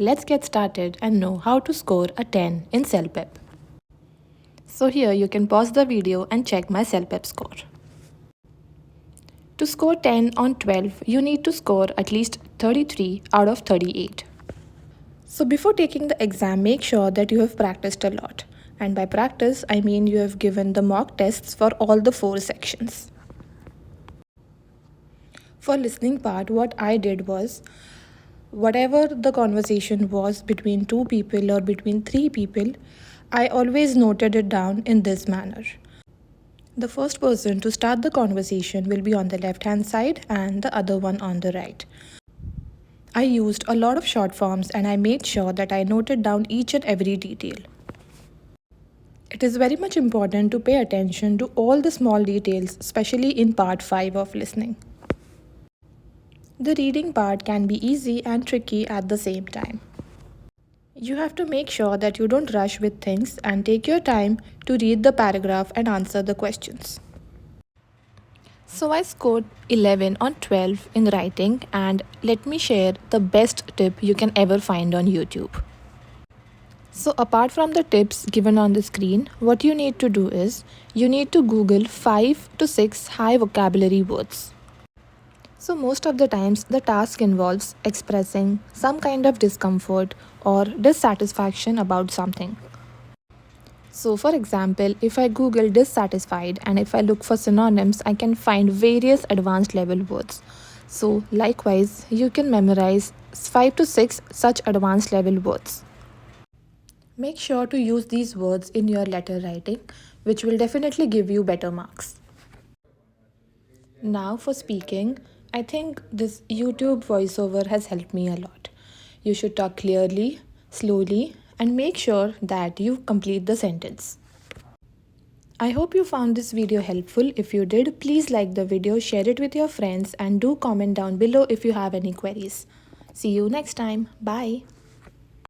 let's get started and know how to score a 10 in CELPIP. So here you can pause the video and check my CELPIP score. To score 10 on 12, you need to score at least 33 out of 38. So before taking the exam, make sure that you have practiced a lot. And by practice, I mean you have given the mock tests for all the 4 sections. For listening part, what I did was, whatever the conversation was between 2 people or between 3 people, I always noted it down in this manner. The first person to start the conversation will be on the left hand side and the other one on the right. I used a lot of short forms and I made sure that I noted down each and every detail. It is very much important to pay attention to all the small details, especially in part 5 of listening. The reading part can be easy and tricky at the same time. You have to make sure that you don't rush with things and take your time to read the paragraph and answer the questions. So I scored 11 on 12 in writing, and let me share the best tip you can ever find on YouTube. So apart from the tips given on the screen, what you need to do is you need to Google 5 to 6 high vocabulary words. So most of the times the task involves expressing some kind of discomfort or dissatisfaction about something. So for example, if I Google dissatisfied and if I look for synonyms, I can find various advanced level words. So likewise, you can memorize 5 to 6 such advanced level words. Make sure to use these words in your letter writing, which will definitely give you better marks. Now for speaking, I think this YouTube voiceover has helped me a lot. You should talk clearly, slowly, and make sure that you complete the sentence. I hope you found this video helpful. If you did, please like the video, share it with your friends, and do comment down below if you have any queries. See you next time. Bye.